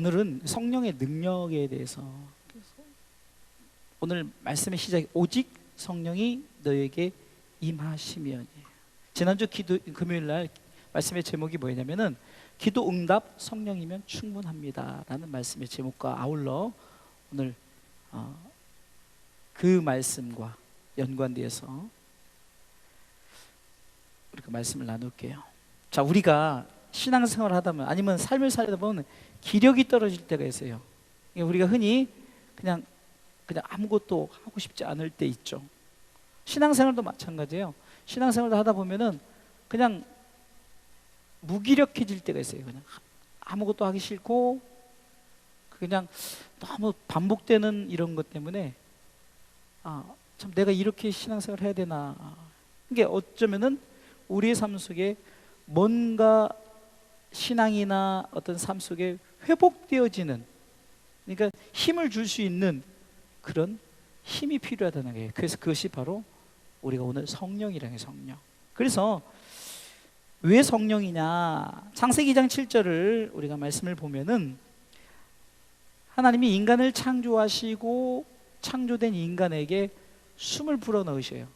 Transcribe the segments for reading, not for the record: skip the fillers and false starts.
오늘은 성령의 능력에 대해서, 오늘 말씀의 시작이 오직 성령이 너에게 임하시면이에요. 지난주 금요일 날 말씀의 제목이 뭐였냐면은 기도 응답 성령이면 충분합니다 라는 말씀의 제목과 아울러 오늘 그 말씀과 연관되어서 우리가 말씀을 나눌게요. 자, 우리가 신앙생활을 하다 보면, 아니면 삶을 살다 보면 기력이 떨어질 때가 있어요. 우리가 흔히 그냥 아무것도 하고 싶지 않을 때 있죠. 신앙생활도 마찬가지예요. 신앙생활도 하다 보면은 그냥 무기력해질 때가 있어요. 그냥 아무것도 하기 싫고 그냥 너무 반복되는 이런 것 때문에 참 내가 이렇게 신앙생활을 해야 되나. 이게 어쩌면은 우리의 삶 속에 뭔가 신앙이나 어떤 삶 속에 회복되어지는, 그러니까 힘을 줄 수 있는 그런 힘이 필요하다는 거예요. 그래서 그것이 바로 우리가 오늘 성령이라는 거예요. 성령. 그래서 왜 성령이냐, 창세기 2장 7절을 우리가 말씀을 보면은 하나님이 인간을 창조하시고 창조된 인간에게 숨을 불어넣으셔요.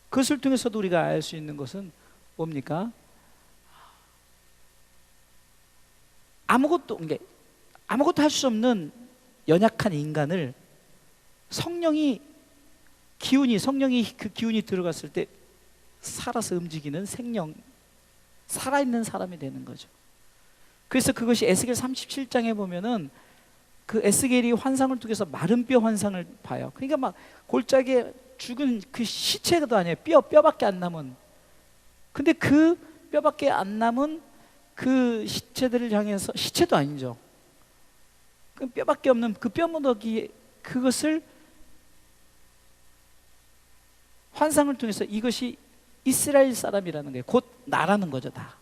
그것을 통해서도 우리가 알 수 있는 것은 뭡니까? 아무것도 할 수 없는 연약한 인간을 성령이 그 기운이 들어갔을 때 살아서 움직이는 살아있는 사람이 되는 거죠. 그래서 그것이 에스겔 37장에 보면은 그 에스겔이 환상을 통해서 마른 뼈 환상을 봐요. 그러니까 막 골짜기에 죽은 그 시체도 아니에요. 뼈밖에 안 남은. 근데 그 뼈밖에 안 남은 그 시체들을 향해서, 시체도 아니죠. 그 뼈밖에 없는 그 뼈무더기, 그것을 환상을 통해서 이것이 이스라엘 사람이라는 거예요. 곧 나라는 거죠, 다.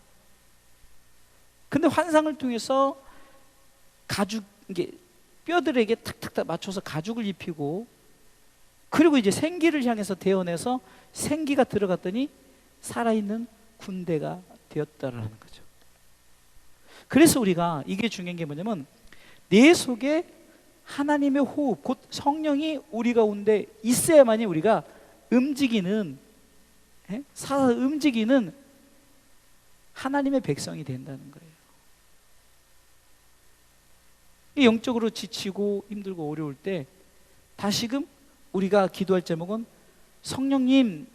근데 환상을 통해서 이게 뼈들에게 탁탁탁 맞춰서 가죽을 입히고, 그리고 이제 생기를 향해서 대어내서 생기가 들어갔더니 살아있는 군대가 되었다라는 거죠. 그래서 우리가, 이게 중요한 게 뭐냐면, 내 속에 하나님의 호흡, 곧 성령이 우리 가운데 있어야만이 우리가 움직이는, 살아서 움직이는 하나님의 백성이 된다는 거예요. 영적으로 지치고 힘들고 어려울 때 다시금 우리가 기도할 제목은 성령님,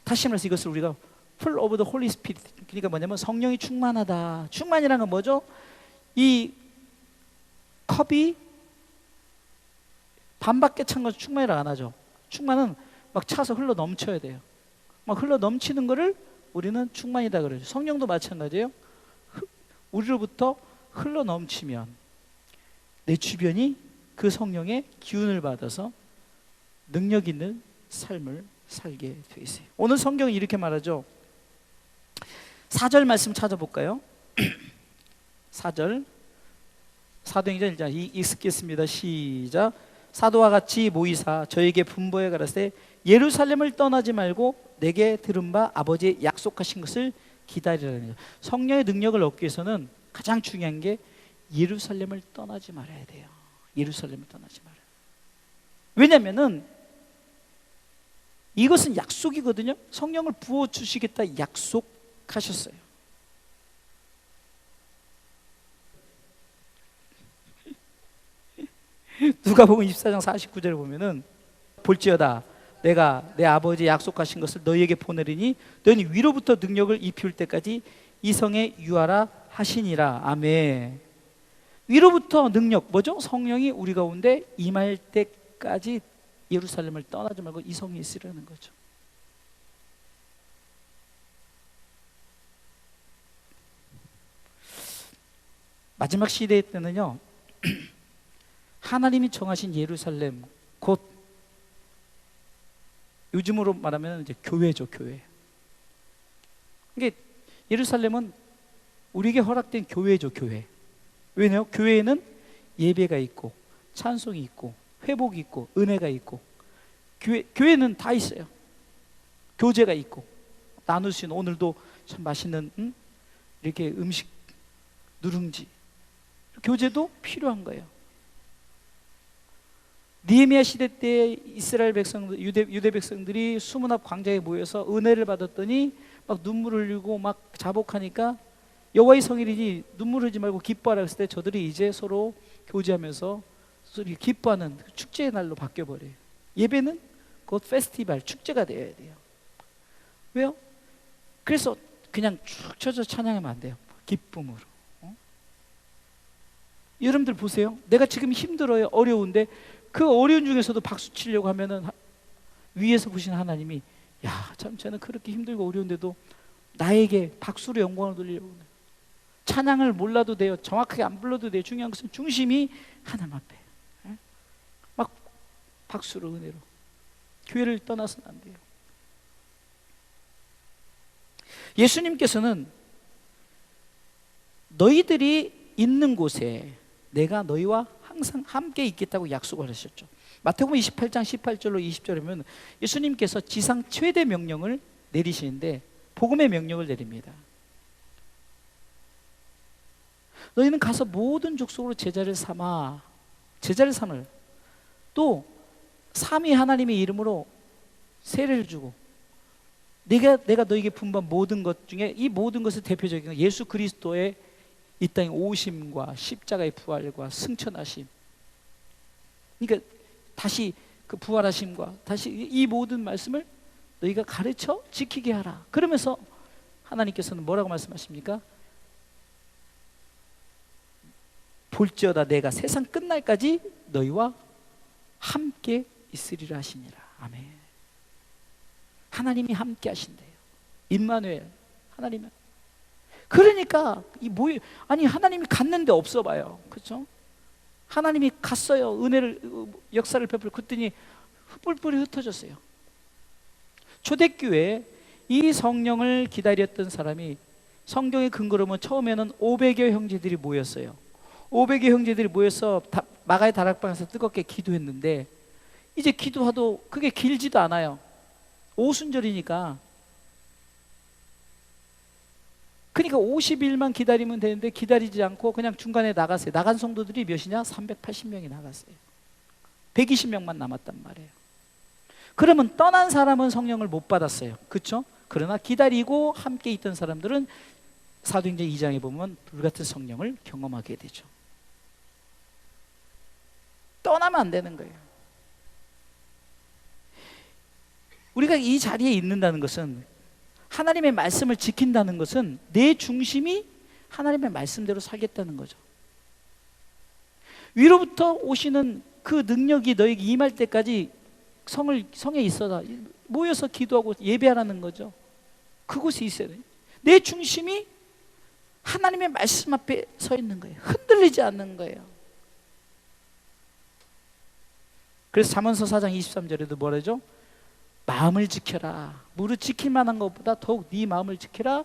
다시 말해서 이것을 우리가 full of the Holy Spirit, 그러니까 뭐냐면 성령이 충만하다. 충만이라는 건 뭐죠? 이 컵이 반밖에 찬 거 충만이라고 안 하죠. 충만은 막 차서 흘러 넘쳐야 돼요. 막 흘러 넘치는 거를 우리는 충만이다 그러죠. 성령도 마찬가지예요. 우리로부터 흘러 넘치면 내 주변이 그 성령의 기운을 받아서 능력 있는 삶을 살게 돼 있어요. 오늘 성경이 이렇게 말하죠. 4절 말씀 찾아볼까요? 4절, 사도행전 1장 읽겠습니다. 시작. 사도와 같이 모이사 저에게 분부해 가라사대 예루살렘을 떠나지 말고 내게 들은 바 아버지의 약속하신 것을 기다리라는 거예요. 성령의 능력을 얻기 위해서는 가장 중요한 게 예루살렘을 떠나지 말아야 돼요. 예루살렘을 떠나지 말아요. 왜냐면은 이것은 약속이거든요. 성령을 부어주시겠다 약속하셨어요. 누가복음 24장 49절을 보면은 볼지어다 내가 내 아버지 약속하신 것을 너희에게 보내리니 너희 위로부터 능력을 입힐 때까지 이 성에 유하라 하시니라. 아멘. 위로부터 능력, 뭐죠? 성령이 우리 가운데 임할 때까지 예루살렘을 떠나지 말고 이 성에 있으라는 거죠. 마지막 시대 때는요 하나님이 정하신 예루살렘, 곧 요즘으로 말하면 이제 교회죠, 교회. 이게 예루살렘은 우리에게 허락된 교회죠, 교회. 왜냐요? 교회에는 예배가 있고 찬송이 있고 회복이 있고 은혜가 있고, 교회는 다 있어요. 교제가 있고 나눌 수 있는, 오늘도 참 맛있는 이렇게 음식 누룽지, 교제도 필요한 거예요. 느헤미야 시대 때 이스라엘 백성들, 유대 백성들이 수문 앞 광장에 모여서 은혜를 받았더니 막 눈물을 흘리고 막 자복하니까 여호와의 성일이니 눈물 흘리지 말고 기뻐하라 했을 때 저들이 이제 서로 교제하면서 서로 기뻐하는 축제의 날로 바뀌어 버려요. 예배는 곧 페스티벌, 축제가 되어야 돼요. 왜요? 그래서 그냥 쭉 쳐져 찬양하면 안 돼요. 기쁨으로. 여러분들 보세요. 내가 지금 힘들어요, 어려운데 그 어려운 중에서도 박수 치려고 하면은 위에서 보신 하나님이 야, 참 쟤는 그렇게 힘들고 어려운데도 나에게 박수로 영광을 돌리려고 해요. 찬양을 몰라도 돼요. 정확하게 안 불러도 돼요. 중요한 것은 중심이 하나님 앞에. 막 박수로, 은혜로. 교회를 떠나서는 안 돼요. 예수님께서는 너희들이 있는 곳에 내가 너희와 항상 함께 있겠다고 약속을 하셨죠. 마태복음 28장 18절로 20절에 보면 예수님께서 지상 최대 명령을 내리시는데 복음의 명령을 내립니다. 너희는 가서 모든 족속으로 제자를 삼아, 제자를 삼을, 또 삼위 하나님의 이름으로 세례를 주고 내가 너에게 분부한 모든 것 중에 이 모든 것을 대표적인 건 예수 그리스도의 이 땅의 오심과 십자가의 부활과 승천하심, 그러니까 다시 그 부활하심과 다시 이 모든 말씀을 너희가 가르쳐 지키게 하라. 그러면서 하나님께서는 뭐라고 말씀하십니까? 볼지어다 내가 세상 끝날까지 너희와 함께 있으리라 하시니라. 아멘. 하나님이 함께 하신대요. 임마누엘, 하나님은. 그러니까 아니 하나님이 갔는데 없어 봐요. 그렇죠? 하나님이 갔어요. 은혜를, 역사를 베풀고 그랬더니 뿔뿔이 흩어졌어요. 초대교회에 이 성령을 기다렸던 사람이 성경의 근거로 보면 처음에는 500여 형제들이 모였어요. 500여 형제들이 모여서 마가의 다락방에서 뜨겁게 기도했는데 이제 기도하도 그게 길지도 않아요. 오순절이니까. 그러니까 50일만 기다리면 되는데 기다리지 않고 그냥 중간에 나갔어요. 나간 성도들이 몇이냐? 380명이 나갔어요. 120명만 남았단 말이에요. 그러면 떠난 사람은 성령을 못 받았어요. 그렇죠? 그러나 기다리고 함께 있던 사람들은 사도행전 2장에 보면 불같은 성령을 경험하게 되죠. 떠나면 안 되는 거예요. 우리가 이 자리에 있는다는 것은, 하나님의 말씀을 지킨다는 것은 내 중심이 하나님의 말씀대로 살겠다는 거죠. 위로부터 오시는 그 능력이 너에게 임할 때까지 성에 있어라. 모여서 기도하고 예배하라는 거죠. 그곳에 있어야 돼요. 내 중심이 하나님의 말씀 앞에 서 있는 거예요. 흔들리지 않는 거예요. 그래서 잠언서 4장 23절에도 뭐라죠? 마음을 지켜라. 무릇 지킬 만한 것보다 더욱 네 마음을 지켜라.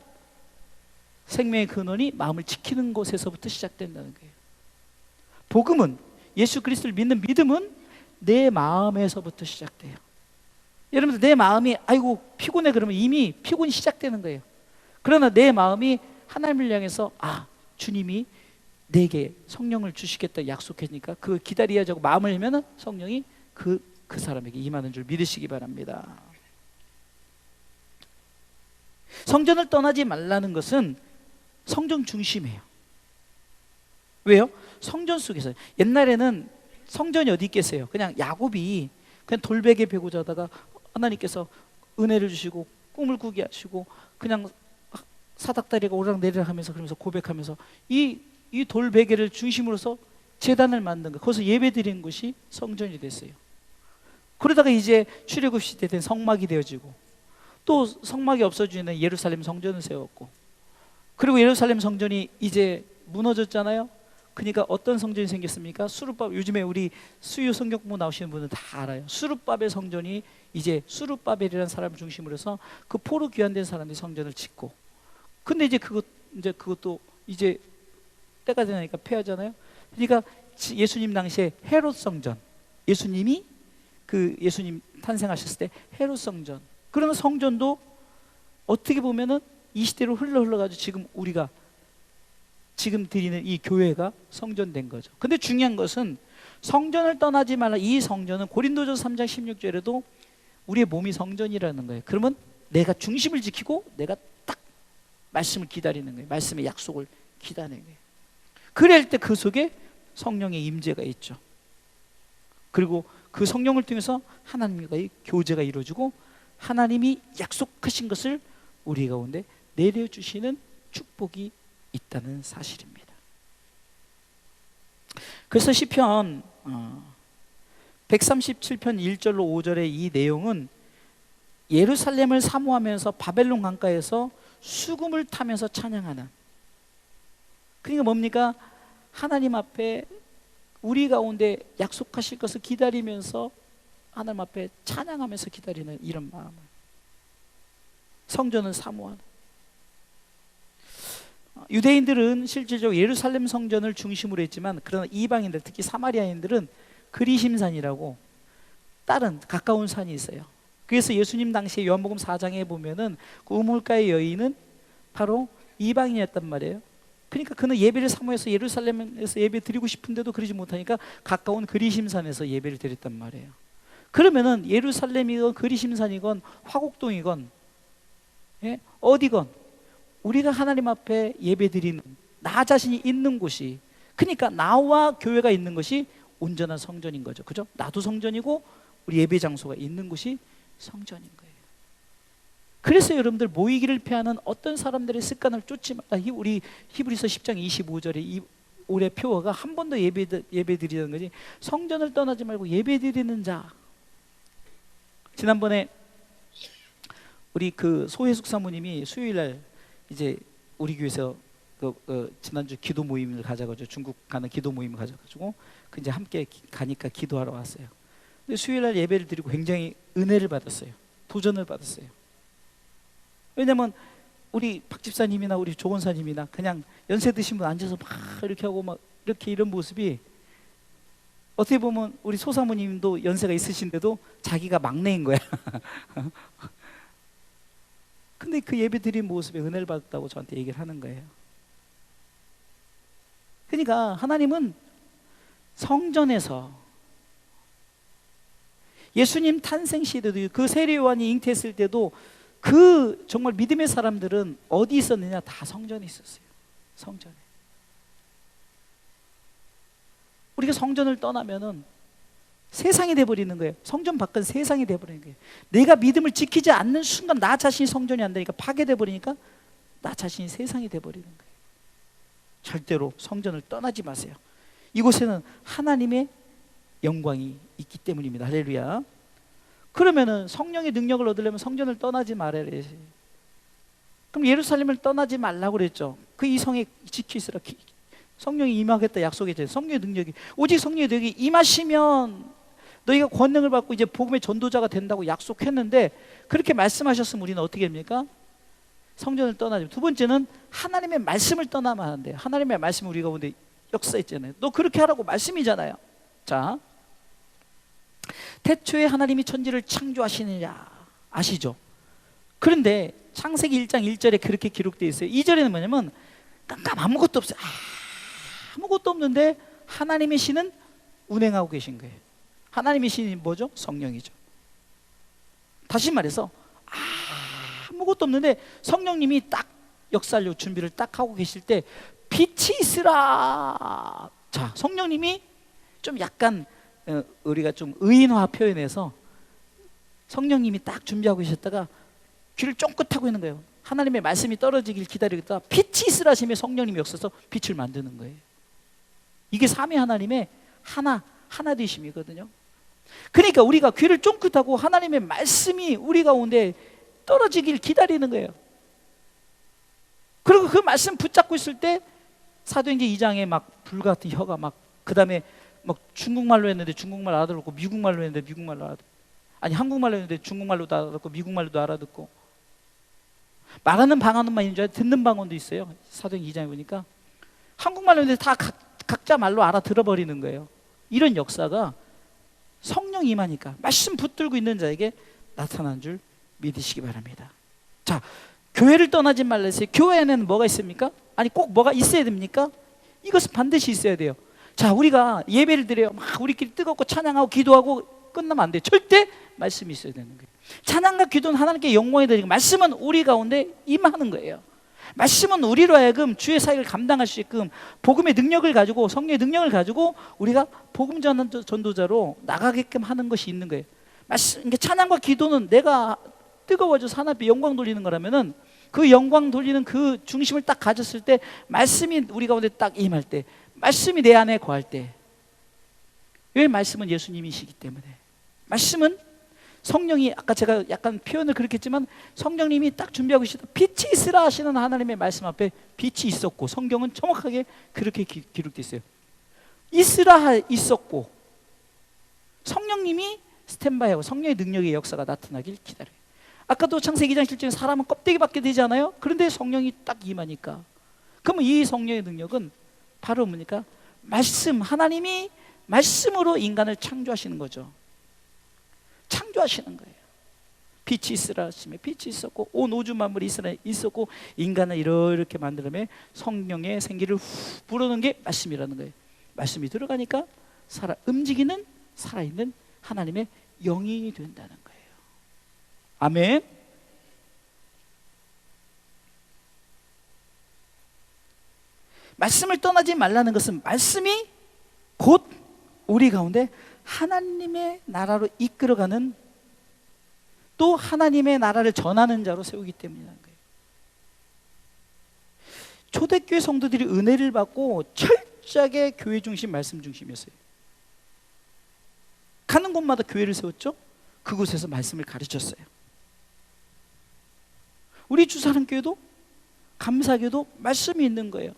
생명의 근원이 마음을 지키는 곳에서부터 시작된다는 거예요. 복음은, 예수 그리스도를 믿는 믿음은 내 마음에서부터 시작돼요. 여러분들, 내 마음이 아이고 피곤해 그러면 이미 피곤이 시작되는 거예요. 그러나 내 마음이 하나님을 향해서 주님이 내게 성령을 주시겠다 약속했으니까 그 기다려야지 마음을 열면 성령이 그 사람에게 임하는 줄 믿으시기 바랍니다. 성전을 떠나지 말라는 것은 성전 중심이에요. 왜요? 성전 속에서, 옛날에는 성전이 어디 있겠어요? 그냥 야곱이 그냥 돌베개 베고 자다가 하나님께서 은혜를 주시고 꿈을 꾸게 하시고 그냥 사닥다리가 오락내리락 하면서 그러면서 고백하면서 이 돌베개를 중심으로서 제단을 만든 거, 거기서 예배 드리는 것이 성전이 됐어요. 그러다가 이제 출애굽 시대 된 성막이 되어지고 또 성막이 없어지는 예루살렘 성전을 세웠고, 그리고 예루살렘 성전이 이제 무너졌잖아요. 그러니까 어떤 성전이 생겼습니까? 수르밥, 요즘에 우리 수요 성경 공부 나오시는 분은 다 알아요. 수르밥의 성전이 이제 수르바벨이라는 사람을 중심으로 해서 그 포로 귀환된 사람들이 성전을 짓고, 근데 이제 그것도 이제 때가 되니까 폐하잖아요. 그러니까 예수님 당시에 헤롯 성전, 예수님 탄생하셨을 때 헤롯 성전, 그러면 성전도 어떻게 보면은 이 시대로 흘러가지고 지금 우리가 지금 드리는 이 교회가 성전된 거죠. 근데 중요한 것은 성전을 떠나지 말라. 이 성전은 고린도전서 3장 16절에도 우리의 몸이 성전이라는 거예요. 그러면 내가 중심을 지키고 내가 딱 말씀을 기다리는 거예요. 말씀의 약속을 기다리는 거예요. 그럴 때 그 속에 성령의 임재가 있죠. 그리고 그 성령을 통해서 하나님과의 교제가 이루어지고 하나님이 약속하신 것을 우리 가운데 내려주시는 축복이 있다는 사실입니다. 그래서 시편 137편 1절로 5절의 이 내용은 예루살렘을 사모하면서 바벨론 강가에서 수금을 타면서 찬양하는, 그러니까 뭡니까? 하나님 앞에 우리 가운데 약속하실 것을 기다리면서 하나님 앞에 찬양하면서 기다리는 이런 마음을, 성전을 사모하는. 유대인들은 실질적으로 예루살렘 성전을 중심으로 했지만, 그러나 이방인들, 특히 사마리아인들은 그리심산이라고 다른 가까운 산이 있어요. 그래서 예수님 당시에 요한복음 4장에 보면은 그 우물가의 여인은 바로 이방인이었단 말이에요. 그러니까 그는 예배를 사모해서 예루살렘에서 예배 드리고 싶은데도 그러지 못하니까 가까운 그리심산에서 예배를 드렸단 말이에요. 그러면은 예루살렘이건 그리심산이건 화곡동이건 어디건 우리가 하나님 앞에 예배 드리는 나 자신이 있는 곳이, 그러니까 나와 교회가 있는 것이 온전한 성전인 거죠. 그죠? 나도 성전이고 우리 예배 장소가 있는 곳이 성전인 거예요. 그래서 여러분들 모이기를 피하는 어떤 사람들의 습관을 쫓지 말라. 우리 히브리서 10장 25절에 이 올해 표어가 한 번 더 예배 드리는 거지, 성전을 떠나지 말고 예배 드리는 자. 지난번에 우리 그 소혜숙 사모님이 수요일날 이제 우리 교회에서 지난주 기도 모임을 가져가지고, 중국 가는 기도 모임을 가져가지고 그 이제 함께 가니까 기도하러 왔어요. 근데 수요일날 예배를 드리고 굉장히 은혜를 받았어요. 도전을 받았어요. 왜냐면 우리 박 집사님이나 우리 조 권사님이나 그냥 연세 드신 분 앉아서 막 이렇게 하고 막 이렇게 이런 모습이, 어떻게 보면 우리 소사모님도 연세가 있으신데도 자기가 막내인 거야. 근데 그 예배 드린 모습에 은혜를 받았다고 저한테 얘기를 하는 거예요. 그러니까 하나님은 성전에서 예수님 탄생 시대도, 그 세례 요한이 잉태했을 때도 그 정말 믿음의 사람들은 어디 있었느냐? 다 성전에 있었어요. 성전에. 우리가 성전을 떠나면은 세상이 돼버리는 거예요. 성전 밖은 세상이 돼버리는 거예요. 내가 믿음을 지키지 않는 순간 나 자신이 성전이 안 되니까, 파괴돼버리니까 나 자신이 세상이 돼버리는 거예요. 절대로 성전을 떠나지 마세요. 이곳에는 하나님의 영광이 있기 때문입니다. 할렐루야. 그러면은 성령의 능력을 얻으려면 성전을 떠나지 말아야 돼. 그럼 예루살렘을 떠나지 말라고 그랬죠. 그 이 성에 지키시라. 성령이 임하겠다 약속했잖아요. 성령의 능력이, 오직 성령의 능력이 임하시면 너희가 권능을 받고 이제 복음의 전도자가 된다고 약속했는데, 그렇게 말씀하셨으면 우리는 어떻게 됩니까? 성전을 떠나지. 두 번째는 하나님의 말씀을 떠나면 안 돼요. 하나님의 말씀 우리 가운데 역사했잖아요. 너 그렇게 하라고 말씀이잖아요. 자, 태초에 하나님이 천지를 창조하시느냐 아시죠? 그런데 창세기 1장 1절에 그렇게 기록되어 있어요. 2절에는 뭐냐면 깜깜 아무것도 없어요. 아무것도 없는데 하나님의 신은 운행하고 계신 거예요. 하나님의 신이 뭐죠? 성령이죠. 다시 말해서 아무것도 없는데 성령님이 딱 역사하려고 준비를 딱 하고 계실 때 빛이 있으라. 자, 성령님이 좀 약간 우리가 좀 의인화 표현해서 성령님이 딱 준비하고 계셨다가 귀를 쫑긋하고 있는 거예요. 하나님의 말씀이 떨어지길 기다리겠다. 빛이 있으라 하시며 성령님이 역사서 빛을 만드는 거예요. 이게 삼위 하나님의 하나 되심이거든요. 그러니까 우리가 귀를 쫑긋하고 하나님의 말씀이 우리 가운데 떨어지길 기다리는 거예요. 그리고 그 말씀 붙잡고 있을 때 사도행전 2장에 막 불같은 혀가 막, 그 다음에 막 중국말로 했는데 중국말 알아듣고, 미국말로 했는데 미국말로 알아듣고, 아니 한국말로 했는데 중국말로도 알아듣고 미국말로도 알아듣고, 말하는 방언만 있는 줄 알고 듣는 방언도 있어요. 사도행전 2장에 보니까 한국말로 했는데 다 각자 말로 알아들어버리는 거예요. 이런 역사가 성령 임하니까 말씀 붙들고 있는 자에게 나타난 줄 믿으시기 바랍니다. 자, 교회를 떠나지 말라 했어요. 교회 안에는 뭐가 있습니까? 아니 꼭 뭐가 있어야 됩니까? 이것은 반드시 있어야 돼요. 자, 우리가 예배를 드려요. 막 우리끼리 뜨겁고 찬양하고 기도하고 끝나면 안 돼요. 절대 말씀이 있어야 되는 거예요. 찬양과 기도는 하나님께 영광이 되니까 말씀은 우리 가운데 임하는 거예요. 말씀은 우리로 하여금 주의 사역을 감당할 수 있게끔 복음의 능력을 가지고, 성령의 능력을 가지고 우리가 복음 전도자로 나가게끔 하는 것이 있는 거예요. 말씀, 그러니까 찬양과 기도는 내가 뜨거워져서 하나님 앞에 영광 돌리는 거라면은, 그 영광 돌리는 그 중심을 딱 가졌을 때, 말씀이 우리 가운데 딱 임할 때, 말씀이 내 안에 거할 때. 왜? 말씀은 예수님이시기 때문에. 말씀은 성령이, 아까 제가 약간 표현을 그렇게 했지만, 성령님이 딱 준비하고 계시다. 빛이 있으라 하시는 하나님의 말씀 앞에 빛이 있었고, 성경은 정확하게 그렇게 기록되어 있어요. 있으라 있었고, 성령님이 스탠바이하고 성령의 능력의 역사가 나타나길 기다려요. 아까도 창세기 2장 7절에 사람은 껍데기밖에 되지 않아요? 그런데 성령이 딱 임하니까. 그러면 이 성령의 능력은 바로 뭡니까? 말씀, 하나님이 말씀으로 인간을 창조하시는 거죠. 창조하시는 거예요. 빛이 있으라 하시며 빛이 있었고, 온 우주 만물이 있었고, 인간을 이렇게 만들면 성령의 생기를 후 불어넣은 게 말씀이라는 거예요. 말씀이 들어가니까 움직이는 살아있는 하나님의 영이 된다는 거예요. 아멘. 말씀을 떠나지 말라는 것은, 말씀이 곧 우리 가운데 하나님의 나라로 이끌어가는, 또 하나님의 나라를 전하는 자로 세우기 때문이라는 거예요. 초대교회 성도들이 은혜를 받고 철저하게 교회 중심, 말씀 중심이었어요. 가는 곳마다 교회를 세웠죠. 그곳에서 말씀을 가르쳤어요. 우리 주사랑교회도, 감사교도 말씀이 있는 거예요.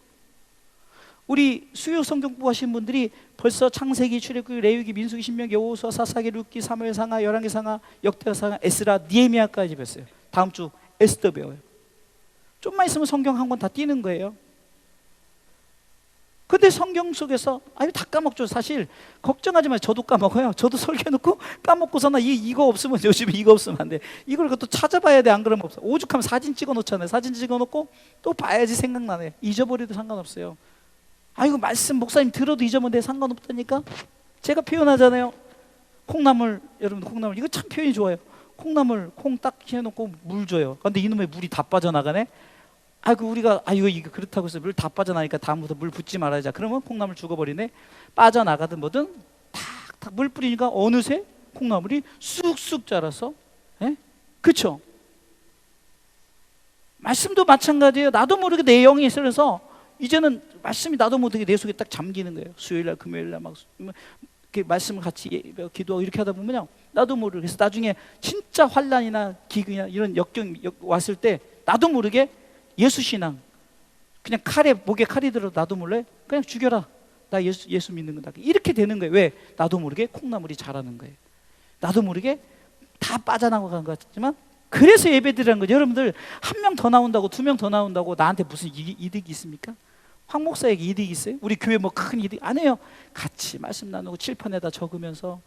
우리 수요 성경 공부하신 분들이 벌써 창세기, 출애굽기, 레위기, 민수기, 신명기, 여호수아, 사사기, 룻기, 사무엘 상하, 열왕기 상하, 역대하 상하, 에스라, 니에미야까지 배웠어요. 다음 주 에스더 배워요. 좀만 있으면 성경 한 권 다 띄는 거예요. 근데 성경 속에서 다 까먹죠. 사실 걱정하지 마세요. 저도 까먹어요. 저도 설계해놓고 까먹고서나 이거 없으면, 요즘에 이거 없으면 안 돼. 이걸 또 찾아봐야 돼. 안 그러면 없어. 오죽하면 사진 찍어놓잖아요. 사진 찍어놓고 또 봐야지 생각나네. 잊어버려도 상관없어요. 이거 말씀 목사님 들어도 잊어버리는데 상관없다니까. 제가 표현하잖아요. 콩나물, 여러분들 콩나물 이거 참 표현이 좋아요. 콩나물 콩 딱 해놓고 물 줘요. 근데 이놈의 물이 다 빠져나가네. 우리가 이거 그렇다고 해서 물 다 빠져나니까 다음부터 물 붓지 말아야지. 그러면 콩나물 죽어버리네. 빠져나가든 뭐든 탁탁 물 뿌리니까 어느새 콩나물이 쑥쑥 자라서, 그쵸? 말씀도 마찬가지예요. 나도 모르게 내 영이 있어서 이제는 말씀이 나도 모르게 내 속에 딱 잠기는 거예요. 수요일날, 금요일날 막 이렇게 말씀을 같이 기도하고 이렇게 하다 보면요, 나도 모르게. 그래서 나중에 진짜 환난이나 기근이나 이런 역경이 왔을 때 나도 모르게 예수 신앙, 그냥 목에 칼이 들어도 나도 몰래 그냥 죽여라, 나 예수 믿는 거다, 이렇게 되는 거예요. 왜? 나도 모르게 콩나물이 자라는 거예요. 나도 모르게 다 빠져나가는 것 같지만, 그래서 예배드리는 거죠. 여러분들, 한 명 더 나온다고, 두 명 더 나온다고 나한테 무슨 이득이 있습니까? 황 목사에게 이득이 있어요? 우리 교회 뭐 큰 이득 안 해요. 같이 말씀 나누고 칠판에다 적으면서,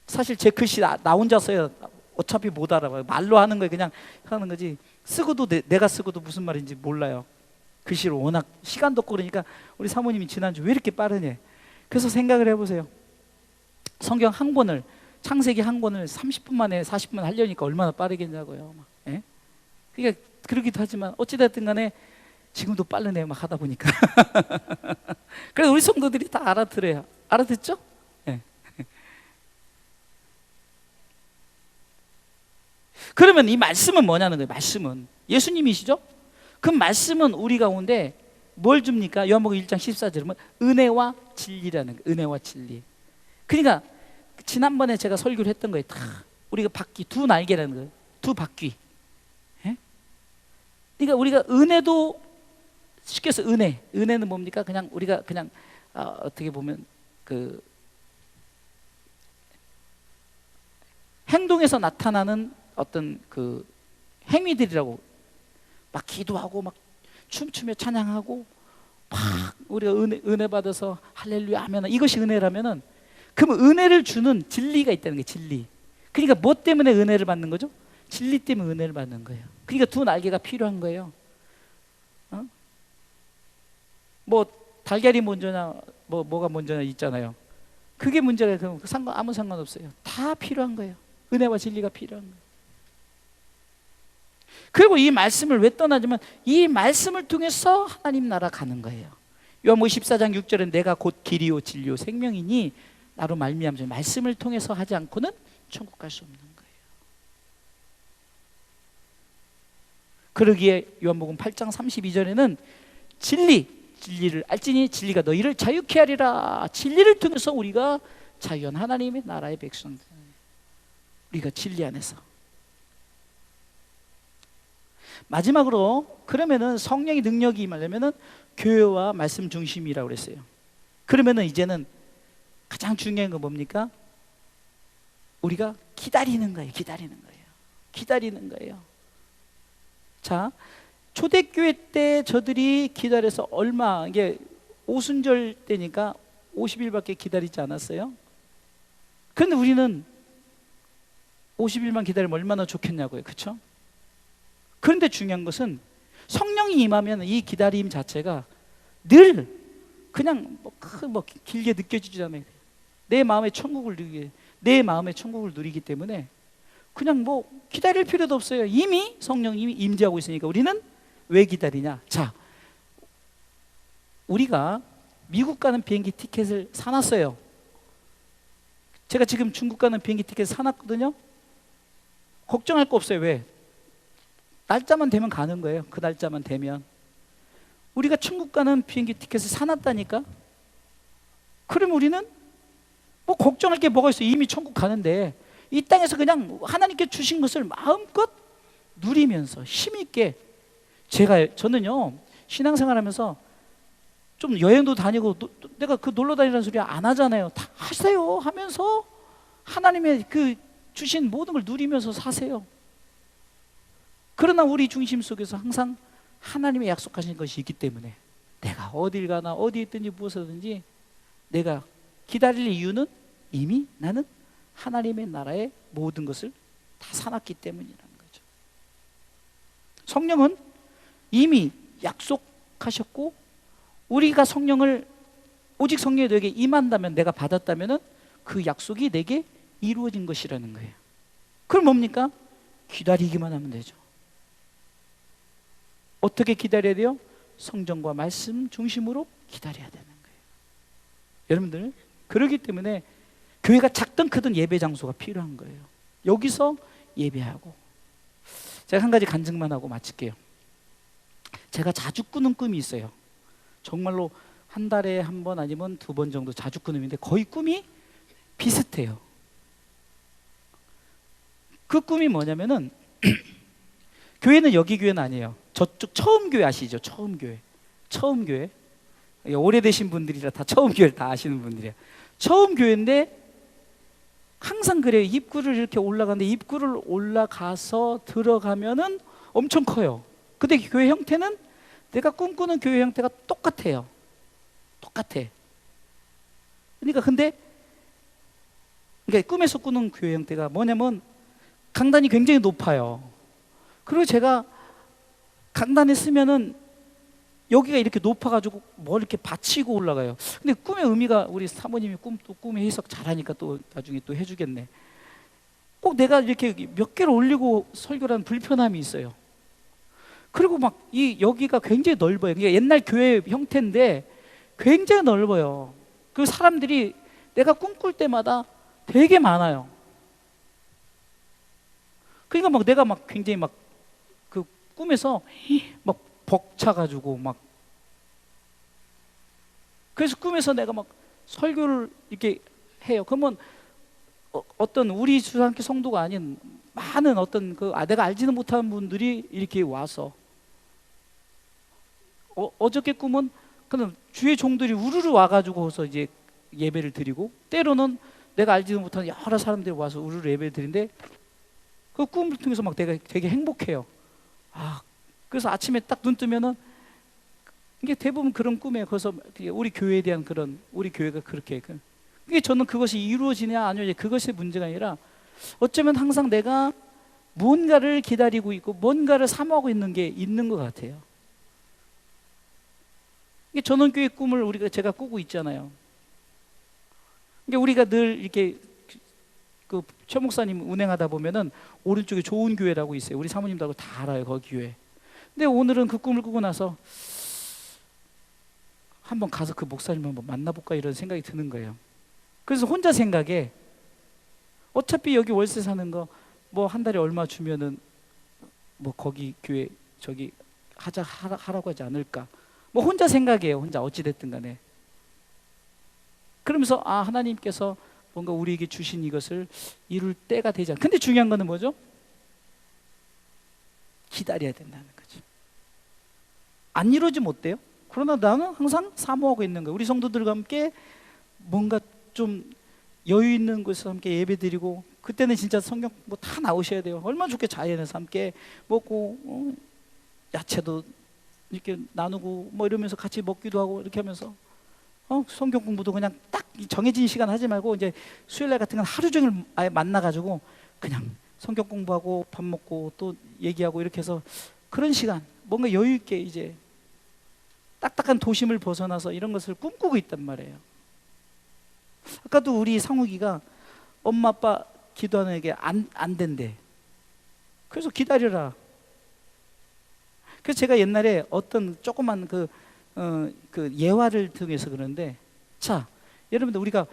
사실 제 글씨 나 혼자 써요. 어차피 못 알아봐요. 말로 하는 거예요. 그냥 하는 거지. 쓰고도 내가 쓰고도 무슨 말인지 몰라요. 글씨를 워낙 시간도 없고. 그러니까 우리 사모님이 지난주 왜 이렇게 빠르냐. 그래서 생각을 해보세요. 성경 한 권을, 창세기 한 권을 30분 만에 40분 하려니까 얼마나 빠르겠냐고요. 그러니까 그러기도 하지만 어찌됐든 간에 지금도 빠르네요. 막 하다 보니까. 그래서 우리 성도들이 다 알아들어요. 알아듣죠? 네. 그러면 이 말씀은 뭐냐는 거예요. 말씀은 예수님이시죠? 그 말씀은 우리 가운데 뭘 줍니까? 요한복음 1장 14절은 은혜와 진리라는 거예요. 은혜와 진리. 그러니까 지난번에 제가 설교를 했던 거예요. 우리가 바퀴, 두 날개라는 거예요. 두 바퀴. 그러니까 우리가 은혜도, 쉽게 해서 은혜는 뭡니까? 그냥 우리가 그냥 어떻게 보면 그 행동에서 나타나는 어떤 그 행위들이라고. 막 기도하고 막 춤추며 찬양하고 막 우리가 은혜 받아서 할렐루야 하면, 이것이 은혜라면은, 그러면 은혜를 주는 진리가 있다는 거예요. 진리. 그러니까 뭐 때문에 은혜를 받는 거죠? 진리 때문에 은혜를 받는 거예요. 그러니까 두 날개가 필요한 거예요. 뭐 달걀이 먼저냐 뭐가 먼저냐 있잖아요. 그게 문제가 그럼 아무 상관없어요. 다 필요한 거예요. 은혜와 진리가 필요한 거예요. 그리고 이 말씀을 왜 떠나지만 이 말씀을 통해서 하나님 나라 가는 거예요. 요한복음 14장 6절은 내가 곧 길이요 진리요 생명이니 나로 말미암아 말씀을 통해서 하지 않고는 천국 갈 수 없는 거예요. 그러기에 요한복음 8장 32절에는 진리를 알지니 진리가 너희를 자유케 하리라. 진리를 통해서 우리가 자유한 하나님의 나라의 백성들, 우리가 진리 안에서. 마지막으로 그러면은 성령의 능력이 임하려면은 교회와 말씀 중심이라고 그랬어요. 그러면은 이제는 가장 중요한 건 뭡니까? 우리가 기다리는 거예요. 기다리는 거예요. 자, 초대교회 때 저들이 기다려서 이게 오순절 때니까 50일밖에 기다리지 않았어요. 그런데 우리는 50일만 기다리면 얼마나 좋겠냐고요. 그렇죠? 그런데 중요한 것은 성령이 임하면 이 기다림 자체가 늘 그냥 길게 느껴지지 않아요. 내 마음의 천국을 누리기 때문에 그냥 기다릴 필요도 없어요. 이미 성령님이 임재하고 있으니까. 우리는 왜 기다리냐? 자, 우리가 미국 가는 비행기 티켓을 사놨어요. 제가 지금 중국 가는 비행기 티켓을 사놨거든요. 걱정할 거 없어요. 왜? 날짜만 되면 가는 거예요. 그 날짜만 되면. 우리가 중국 가는 비행기 티켓을 사놨다니까. 그럼 우리는 걱정할 게 뭐가 있어요? 이미 천국 가는데 이 땅에서 그냥 하나님께 주신 것을 마음껏 누리면서 힘있게. 저는요 신앙생활하면서 좀 여행도 다니고 내가 그 놀러 다니라는 소리 안 하잖아요. 다 하세요 하면서 하나님의 그 주신 모든 걸 누리면서 사세요. 그러나 우리 중심 속에서 항상 하나님의 약속하신 것이 있기 때문에 내가 어딜 가나 어디 있든지 무엇이든지 내가 기다릴 이유는 이미 나는 하나님의 나라의 모든 것을 다 사놨기 때문이라는 거죠. 성령은 이미 약속하셨고 우리가 오직 성령이 너에게 임한다면, 내가 받았다면 그 약속이 내게 이루어진 것이라는 거예요. 그럼 뭡니까? 기다리기만 하면 되죠. 어떻게 기다려야 돼요? 성전과 말씀 중심으로 기다려야 되는 거예요. 여러분들, 그렇기 때문에 교회가 작든 크든 예배 장소가 필요한 거예요. 여기서 예배하고. 제가 한 가지 간증만 하고 마칠게요. 제가 자주 꾸는 꿈이 있어요. 정말로 한 달에 한 번 아니면 2번 정도 자주 꾸는 꿈인데 거의 꿈이 비슷해요. 그 꿈이 뭐냐면은 교회는 여기 교회는 아니에요. 저쪽 처음 교회 아시죠? 처음 교회. 오래되신 분들이라 다 처음 교회를 다 아시는 분들이에요. 처음 교회인데 항상 그래요. 입구를 이렇게 올라가는데 입구를 올라가서 들어가면은 엄청 커요. 근데 교회 형태는 내가 꿈꾸는 교회 형태가 똑같아. 그러니까 꿈에서 꾸는 교회 형태가 뭐냐면 강단이 굉장히 높아요. 그리고 제가 강단에 쓰면은 여기가 이렇게 높아가지고 뭘 이렇게 받치고 올라가요. 근데 꿈의 의미가 우리 사모님이 꿈의 해석 잘하니까 또 나중에 또 해주겠네. 꼭 내가 이렇게 몇 개를 올리고 설교를 하는 불편함이 있어요. 그리고 여기가 굉장히 넓어요. 그러니까 옛날 교회 형태인데 굉장히 넓어요. 그 사람들이 내가 꿈꿀 때마다 되게 많아요. 그러니까 내가 굉장히 그 꿈에서 벅차가지고 그래서 꿈에서 내가 설교를 이렇게 해요. 그러면 어떤 우리 주상교 성도가 아닌 많은 어떤 내가 알지는 못하는 분들이 이렇게 와서 어저께 꿈은 그냥 주의 종들이 우르르 와가지고서 이제 예배를 드리고, 때로는 내가 알지도 못하는 여러 사람들이 와서 우르르 예배를 드리는데 그 꿈을 통해서 내가 되게 행복해요. 그래서 아침에 딱 눈 뜨면은 이게 대부분 그런 꿈이에요. 그래서 우리 교회에 대한 우리 교회가 그렇게 이게 저는 그것이 이루어지냐 아니냐 그것이 문제가 아니라 어쩌면 항상 내가 뭔가를 기다리고 있고 뭔가를 사모하고 있는 게 있는 것 같아요. 이게 전원교회 꿈을 제가 꾸고 있잖아요. 그러니까 우리가 늘 이렇게 최 목사님 운행하다 보면은 오른쪽에 좋은 교회라고 있어요. 우리 사모님도 다 알아요, 거기 교회. 근데 오늘은 그 꿈을 꾸고 나서 한번 가서 그 목사님 한번 만나볼까 이런 생각이 드는 거예요. 그래서 혼자 생각에 어차피 여기 월세 사는 거 뭐 한 달에 얼마 주면은 뭐 거기 교회 저기 하라고 하지 않을까. 뭐 혼자 생각해요. 혼자 어찌됐든 간에. 그러면서 하나님께서 뭔가 우리에게 주신 이것을 이룰 때가 되지 않아. 근데 중요한 거는 뭐죠? 기다려야 된다는 거죠. 안 이루어지면 어때요? 그러나 나는 항상 사모하고 있는 거예요. 우리 성도들과 함께 뭔가 좀 여유 있는 곳에서 함께 예배드리고, 그때는 진짜 성경 뭐 다 나오셔야 돼요. 얼마나 좋게 자연에서 함께 먹고 야채도 이렇게 나누고 뭐 이러면서 같이 먹기도 하고 이렇게 하면서 성경 공부도 그냥 딱 정해진 시간 하지 말고 이제 수요일날 같은 건 하루 종일 아예 만나가지고 그냥 성경 공부하고 밥 먹고 또 얘기하고 이렇게 해서 그런 시간, 뭔가 여유 있게 이제 딱딱한 도심을 벗어나서 이런 것을 꿈꾸고 있단 말이에요. 아까도 우리 상욱이가 엄마 아빠 기도하는 게 안 된대. 그래서 기다려라. 그래서 제가 옛날에 어떤 조그만 그 예화를 통해서 그러는데, 자, 여러분들 우리가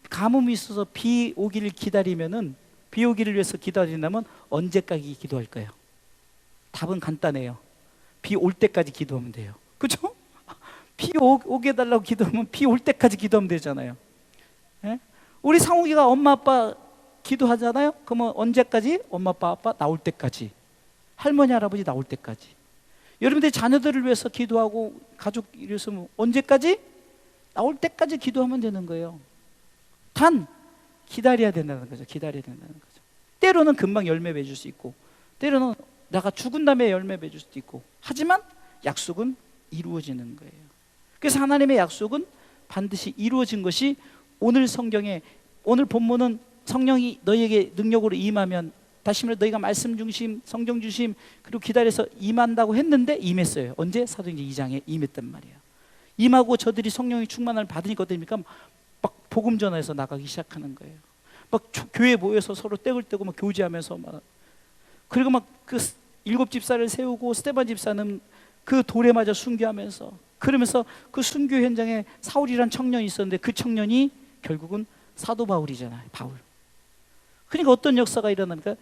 가뭄이 있어서 비 오기를 기다리면은, 비 오기를 위해서 기다린다면 언제까지 기도할까요? 답은 간단해요. 비 올 때까지 기도하면 돼요. 그렇죠? 비 오게 해달라고 기도하면 비 올 때까지 기도하면 되잖아요. 예? 우리 상욱이가 엄마 아빠 기도하잖아요. 그러면 언제까지? 엄마 아빠 나올 때까지, 할머니 할아버지 나올 때까지. 여러분들 자녀들을 위해서 기도하고 가족 위해서 언제까지? 나올 때까지 기도하면 되는 거예요. 단 기다려야 된다는 거죠. 기다려야 된다는 거죠. 때로는 금방 열매 맺을 수 있고, 때로는 내가 죽은 다음에 열매 맺을 수도 있고, 하지만 약속은 이루어지는 거예요. 그래서 하나님의 약속은 반드시 이루어진 것이 오늘 성경에, 오늘 본문은 성령이 너희에게 능력으로 임하면, 다시 말해 너희가 말씀 중심, 성경 중심, 그리고 기다려서 임한다고 했는데 임했어요. 언제? 사도행전 2장에 임했단 말이에요. 임하고 저들이 성령의 충만함을 받으니까 어떻습니까? 막 복음 전해서 나가기 시작하는 거예요. 막 교회에 모여서 서로 떼굴 떼고 막 교제하면서 막, 그리고 막 그 7집사를 세우고 스데반 집사는 그 돌에 맞아 순교하면서, 그러면서 그 순교 현장에 사울이란 청년이 있었는데 그 청년이 결국은 사도 바울이잖아요. 바울. 그러니까 어떤 역사가 일어납니까?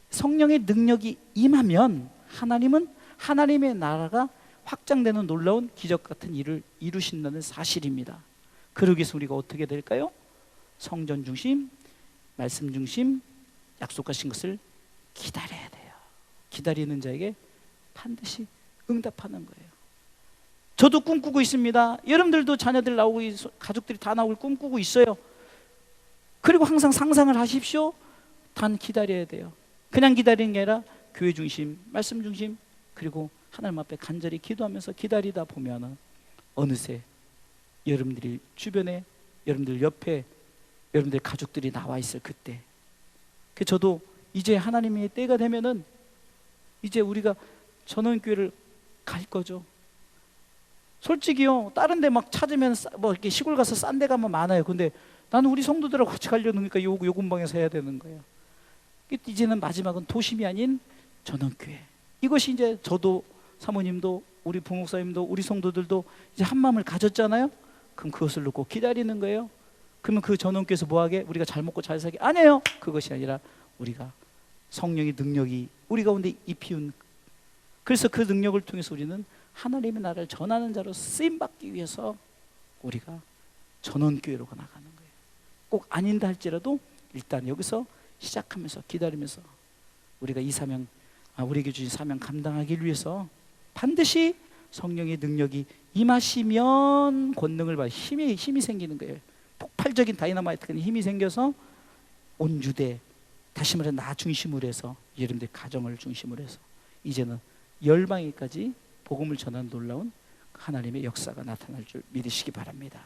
성령의 능력이 임하면 하나님은 하나님의 나라가 확장되는 놀라운 기적 같은 일을 이루신다는 사실입니다. 그러기 위해서 우리가 어떻게 될까요? 성전 중심, 말씀 중심, 약속하신 것을 기다려야 돼요. 기다리는 자에게 반드시 응답하는 거예요. 저도 꿈꾸고 있습니다. 여러분들도 자녀들 나오고 가족들이 다 나올 꿈꾸고 있어요. 그리고 항상 상상을 하십시오. 단 기다려야 돼요. 그냥 기다리는 게 아니라 교회 중심, 말씀 중심, 그리고 하나님 앞에 간절히 기도하면서 기다리다 보면은 어느새 여러분들이 주변에, 여러분들 옆에 여러분들 가족들이 나와 있을 그때, 저도 이제 하나님의 때가 되면은 이제 우리가 전원교회를 갈 거죠. 솔직히요, 다른 데 막 찾으면 뭐 이렇게 시골 가서 싼 데 가면 많아요. 근데 나는 우리 성도들하고 같이 가려니까 요 근방에서 해야 되는 거예요. 이제는 마지막은 도심이 아닌 전원교회. 이것이 이제 저도, 사모님도, 우리 부목사님도, 우리 성도들도 이제 한 마음을 가졌잖아요. 그럼 그것을 놓고 기다리는 거예요. 그러면 그 전원교회에서 뭐하게? 우리가 잘 먹고 잘 살게? 아니에요. 그것이 아니라 우리가 성령의 능력이 우리 가운데 입히운, 그래서 그 능력을 통해서 우리는 하나님의 나라를 전하는 자로 쓰임받기 위해서 우리가 전원교회로 나가는 거예요. 꼭 아닌다 할지라도 일단 여기서 시작하면서 기다리면서 우리가 이 사명, 우리에게 주신 사명 감당하기 위해서 반드시 성령의 능력이 임하시면 권능을 받아 힘이 생기는 거예요. 폭발적인 다이너마이트 같은 힘이 생겨서 온 유대, 다시 말해 나 중심으로 해서 여러분들 가정을 중심으로 해서 이제는 열방에까지 복음을 전하는 놀라운 하나님의 역사가 나타날 줄 믿으시기 바랍니다.